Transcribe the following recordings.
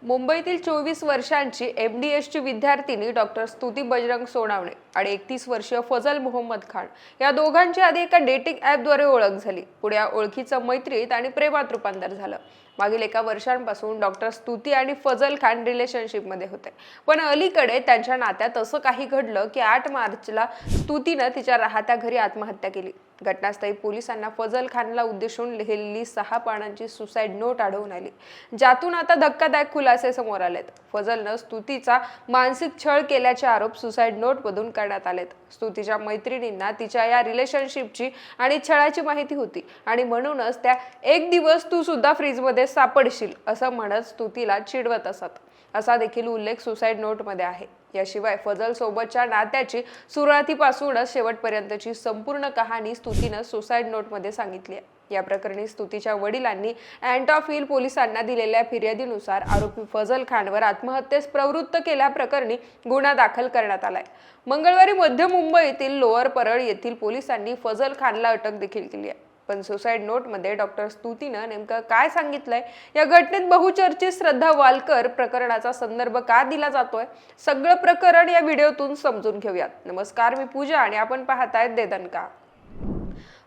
मुंबईतील 24 वर्षांची MDSची विद्यार्थिनी डॉक्टर स्तुती बजरंग सोनावणे आणि 31 वर्षीय फजल मोहम्मद खान या दोघांची आधी एका डेटिंग ॲपद्वारे ओळख झाली. पुढे या ओळखीचं मैत्रीत आणि प्रेमात रूपांतर झालं. मागील एका वर्षांपासून डॉक्टर स्तुती आणि फजल खान रिलेशनशिपमध्ये होते. पण अलीकडे त्यांच्या नात्यात असं काही घडलं की 8 मार्चला स्तुतीनं तिच्या राहत्या घरी आत्महत्या केली. घटनास्थळी पोलिसांना फजल खानला उद्देशून लिहिलेली 6 पानांची सुसाईड नोट आढळून आली, ज्यातून आता धक्कादायक खुलासे समोर आलेत. फजलनं स्तुतीचा मानसिक छळ केल्याचे आरोप सुसाईड नोटमधून करण्यात आलेत. स्तुतीच्या मैत्रिणींना तिच्या या रिलेशनशिपची आणि छळाची माहिती होती आणि म्हणूनच त्या एक दिवस तू सुद्धा फ्रीजमध्ये सापडशील असं म्हणत स्तुतीला चिडवत असत, असा देखील उल्लेख सुसाईड नोटमध्ये आहे. याशिवाय फजल सोबतच्या नात्याची सुरुवातीपासूनच शेवटपर्यंतची संपूर्ण कहाणी स्तुतीनं सुसाईड नोटमध्ये सांगितली आहे. या प्रकरणी स्तुतीच्या वडिलांनी अँटॉप हिल पोलिसांना दिलेल्या फिर्यादीनुसार आरोपी फजल खानवर आत्महत्येस प्रवृत्त केल्याप्रकरणी गुन्हा दाखल करण्यात आलाय. मंगळवारी मध्य मुंबईतील लोअर परळ येथील पोलिसांनी फजल खानला अटक देखील केली आहे. पण सुसाईड नोटमध्ये डॉक्टर स्तुतीनं नेमकं काय सांगितलंय, या घटनेत बहुचर्चित श्रद्धा वालकर प्रकरणाचा संदर्भ का दिला जातोय, सगळं प्रकरण या व्हिडिओतून समजून घेऊयात. नमस्कार, मी पूजा आणि आपण पाहतायत देदनका.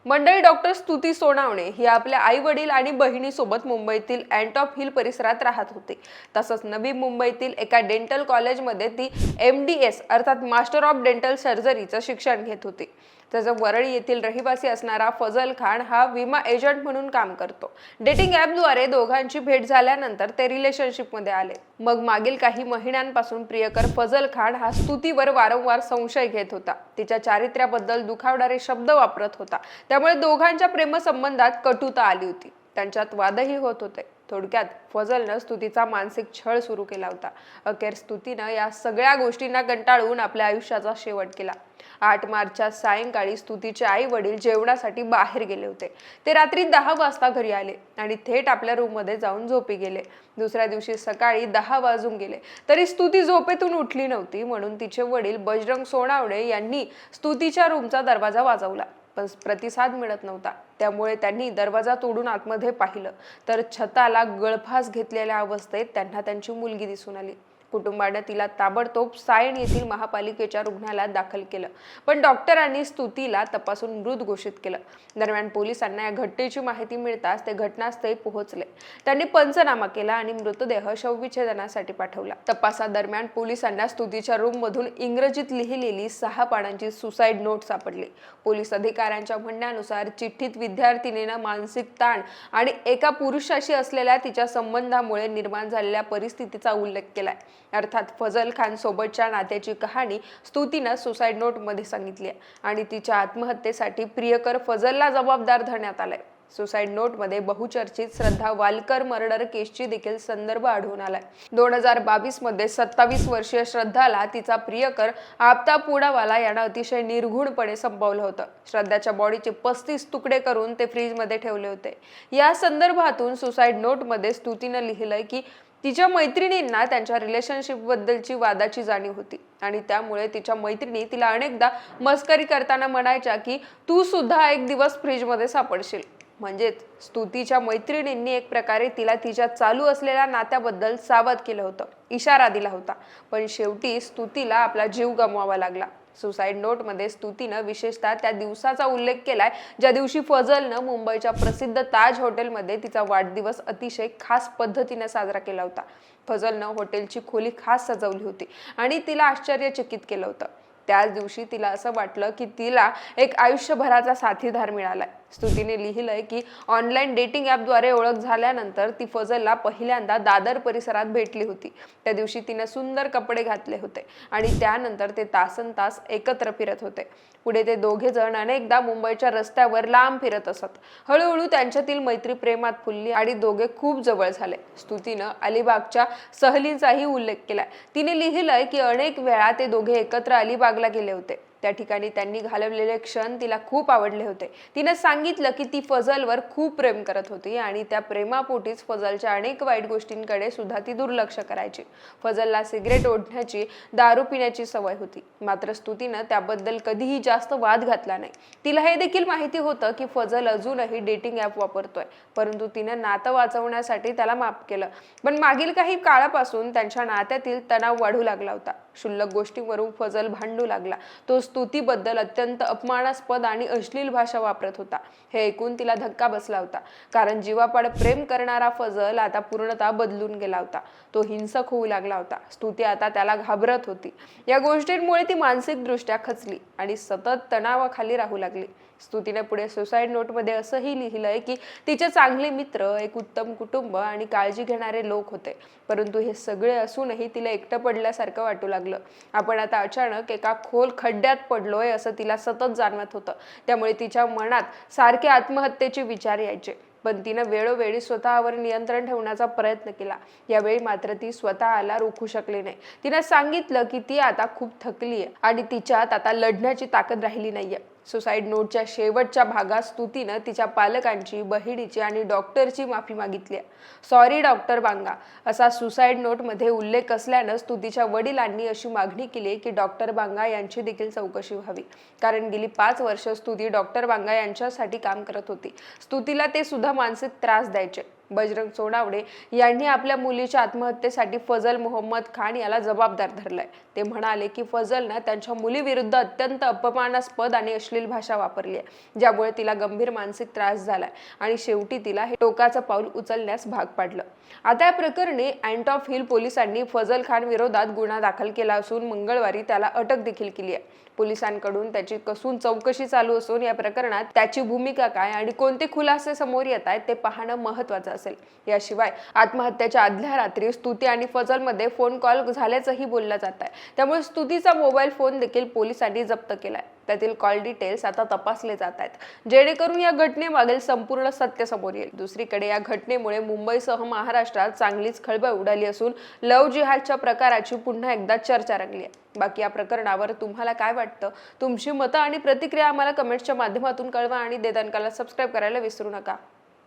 मंडळी, डॉक्टर स्तुती सोनावणे ही आपल्या आई वडील आणि बहिणीसोबत मुंबईतील अँटॉप हिल परिसरात राहत होती. तसंच नवी मुंबईतील एका डेंटल कॉलेजमध्ये ती MDS अर्थात मास्टर ऑफ डेंटल सर्जरीचं शिक्षण घेत होती. त्याचं वरळी येथील रहिवासी असणारा फजल खान हा विमा एजंट म्हणून काम करतो. डेटिंग ॲपद्वारे दोघांची भेट झाल्यानंतर ते रिलेशनशिपमध्ये आले. मग मागील काही महिन्यांपासून प्रियकर फजल खान हा स्तुतीवर वारंवार संशय घेत होता. तिच्या चारित्र्याबद्दल दुखावणारे शब्द वापरत होता. त्यामुळे दोघांच्या प्रेमसंबंधात कटुता आली होती. त्यांच्यात वादही होत होते. थोडक्यात फजलनं स्तुतीचा मानसिक छळ सुरू केला होता. अखेर स्तुतीनं या सगळ्या गोष्टींना कंटाळून आपल्या आयुष्याचा शेवट केला. 8 मार्चच्या सायंकाळी स्तुतीचे आई वडील जेवणासाठी बाहेर गेले होते. ते रात्री 10 वाजता घरी आले आणि थेट आपल्या रूममध्ये जाऊन झोपी गेले. दुसऱ्या दिवशी सकाळी 10 वाजून गेले तरी स्तुती झोपेतून उठली नव्हती. म्हणून तिचे वडील बजरंग सोनावणे यांनी स्तुतीच्या रूमचा दरवाजा वाजवला, पण प्रतिसाद मिळत नव्हता. त्यामुळे त्यांनी दरवाजा तोडून आतमध्ये पाहिलं तर छताला गळफास घेतलेल्या अवस्थेत त्यांना त्यांची मुलगी दिसून आली. कुटुंबाने तिला ताबडतोब सायन येथील महापालिकेच्या रुग्णालयात दाखल केलं, पण डॉक्टरांनी स्तुतीला तपासून मृत घोषित केलं. दरम्यान पोलिसांना या घटनेची माहिती मिळताच ते घटनास्थळी पोहोचले. त्यांनी पंचनामा केला आणि मृतदेह शवविच्छेदनासाठी पाठवला. तपासादरम्यान पोलिसांना स्तुतीच्या रूममधून इंग्रजीत लिहिलेली 6 पानांची सुसाईड नोट सापडली. पोलीस अधिकाऱ्यांच्या म्हणण्यानुसार चिठ्ठीत विद्यार्थिनीनं मानसिक ताण आणि एका पुरुषाशी असलेल्या तिच्या संबंधामुळे निर्माण झालेल्या परिस्थितीचा उल्लेख केलाय. अर्थात फजल खान सोबतच्या नात्याची कहाणी स्तुतीनं सुसाईड नोटमध्ये सांगितली आहे आणि तिच्या आत्महत्येसाठी प्रियकर फजलला जबाबदार धरण्यात आलाय. सुसाईड नोटमध्ये बहुचर्चित श्रद्धा वालकर मर्डर केसची देखील संदर्भ आढळून आलाय. 2022 मध्ये 27 वर्षीय श्रद्धाला तिचा प्रियकर आफताब पुडावाला यानं अतिशय निर्घुणपणे संपवलं होतं. श्रद्धाच्या बॉडीचे 35 तुकडे करून ते फ्रीजमध्ये ठेवले होते. या संदर्भातून सुसाईड नोटमध्ये स्तुतीनं लिहिलंय की तिच्या मैत्रिणींना त्यांच्या रिलेशनशिप बद्दलची वादाची जाणीव होती आणि त्यामुळे तिच्या मैत्रिणी तिला अनेकदा मस्करी करताना म्हणायच्या की तू सुद्धा एक दिवस फ्रीजमध्ये सापडशील. म्हणजेच स्तुतीच्या मैत्रिणींनी एक प्रकारे तिला तिच्या चालू असलेल्या नात्याबद्दल सावध केलं होतं, इशारा दिला होता. पण शेवटी स्तुतीला आपला जीव गमवावा लागला. सुसाईड नोटमध्ये स्तुतीनं विशेषतः त्या दिवसाचा उल्लेख केलाय ज्या दिवशी फजलनं मुंबईच्या प्रसिद्ध ताज हॉटेलमध्ये तिचा वाढदिवस अतिशय खास पद्धतीने साजरा केला होता. फजलनं हॉटेलची खोली खास सजवली होती आणि तिला आश्चर्यचकित केलं होतं. त्याच दिवशी तिला असं वाटलं की तिला एक आयुष्यभराचा साथीदार मिळालाय. स्तुतीने लिहिलंय की ऑनलाईन डेटिंग ॲपद्वारे ओळख झाल्यानंतर ती फजलला पहिल्यांदा दादर परिसरात भेटली होती. त्या दिवशी तिने सुंदर कपडे घातले होते आणि त्यानंतर ते तासनतास एकत्र फिरत होते. पुढे ते दोघे जण अनेकदा मुंबईच्या रस्त्यावर लांब फिरत असत. हळूहळू त्यांच्यातील मैत्री प्रेमात फुलली आणि दोघे खूप जवळ झाले. स्तुतीनं अलिबागच्या सहलींचाही उल्लेख केलाय. तिने लिहिलंय की अनेक वेळा ते दोघे एकत्र अलिबागला गेले होते. त्या ठिकाणी त्यांनी घालवलेले क्षण तिला खूप आवडले होते. तिने सांगितलं की ती फजलवर खूप प्रेम करत होती आणि त्या प्रेमापोटीच फजलच्या अनेक वाईट गोष्टींकडे सुद्धा ती दुर्लक्ष करायची. फजलला सिगरेट ओढण्याची, दारू पिण्याची सवय होती. मात्र स्तुतीनं त्याबद्दल कधीही जास्त वाद घातला नाही. तिला हे देखील माहिती होतं की फजल अजूनही डेटिंग ॲप वापरतोय, परंतु तिनं नातं वाचवण्यासाठी त्याला माफ केलं. पण मागील काही काळापासून त्यांच्या नात्यातील तणाव वाढू लागला होता. क्षुल्लक गोष्टींवरून फजल भांडू लागला. तो स्तुतीबद्दल अत्यंत अपमानास्पद आणि अश्लील भाषा वापरत होता. हे ऐकून तिला धक्का बसला होता, कारण जीवापाड प्रेम करणारा फजल आता पूर्णतः बदलून गेला होता. तो हिंसक होऊ लागला होता. स्तुती आता त्याला घाबरत होती. या गोष्टींमुळे ती मानसिकदृष्ट्या खचली आणि सतत तणावाखाली राहू लागली. स्तुतीने पुढे सुसाईड नोटमध्ये असंही लिहिलंय की तिचे चांगले मित्र, एक उत्तम कुटुंब आणि काळजी घेणारे लोक होते, परंतु हे सगळे असूनही तिला एकटं पडल्यासारखं वाटू लागलं. आपण आता अचानक एका खोल खड्ड्यात पडलोय असं तिला सतत जाणवत होतं. त्यामुळे तिच्या मनात सारखे आत्महत्येचे विचार यायचे. पण तिनं वेळोवेळी स्वतःवर नियंत्रण ठेवण्याचा प्रयत्न केला. यावेळी मात्र ती स्वतःला रोखू शकली नाही. तिनं सांगितलं की ती आता खूप थकली आहे आणि तिच्यात आता लढण्याची ताकद राहिली नाहीये. सुसाईड नोटच्या शेवटच्या भागात स्तुतीनं तिच्या पालकांची, बहिणीची आणि डॉक्टरची माफी मागितली आहे. सॉरी डॉक्टर बांगा असा सुसाईड नोटमध्ये उल्लेख असल्यानं स्तुतीच्या वडिलांनी अशी मागणी केली की डॉक्टर बांगा यांची देखील चौकशी व्हावी, कारण गेली 5 वर्ष स्तुती डॉक्टर बांगा यांच्यासाठी काम करत होती. स्तुतीला ते सुद्धा मानसिक त्रास द्यायचे. बजरंग सोनावणे यांनी आपल्या मुलीच्या आत्महत्येसाठी फजल मोहम्मद खान याला जबाबदार धरलाय. ते म्हणाले की फजलनं त्यांच्या मुलीविरुद्ध अत्यंत अपमानास्पद आणि अश्लील भाषा वापरली आहे, ज्यामुळे तिला गंभीर मानसिक त्रास झालाय आणि शेवटी तिला हे टोकाचं पाऊल उचलण्यास भाग पाडलं. आता या प्रकरणी अँट ऑफ हिल पोलिसांनी फजल खान विरोधात गुन्हा दाखल केला असून मंगळवारी त्याला अटक देखील केली आहे. पोलिसांकडून त्याची कसून चौकशी चालू असून या प्रकरणात त्याची भूमिका काय आणि कोणते खुलासे समोर येत आहेत ते पाहणं महत्त्वाचं असेल. याशिवाय आत्महत्येच्या आदल्या रात्री स्तुती आणि फजलमध्ये फोन कॉल झाल्याचंही बोललं जात आहे. त्यामुळे स्तुतीचा मोबाईल फोन देखील पोलिसांनी जप्त केलाय. त्यातील कॉल डिटेल्स आता तपासले जात आहेत, जेणेकरून या घटनेमागील संपूर्ण सत्य समोर येईल. दुसरीकडे या घटनेमुळे मुंबईसह महाराष्ट्रात चांगलीच खळबळ उडाली असून लव्ह जिहादच्या प्रकाराची पुन्हा एकदा चर्चा रंगली आहे. बाकी या प्रकरणावर तुम्हाला काय वाटतं? तुमची मतं आणि प्रतिक्रिया आम्हाला कमेंट्सच्या माध्यमातून कळवा आणि देदानकाला सबस्क्राईब करायला विसरू नका.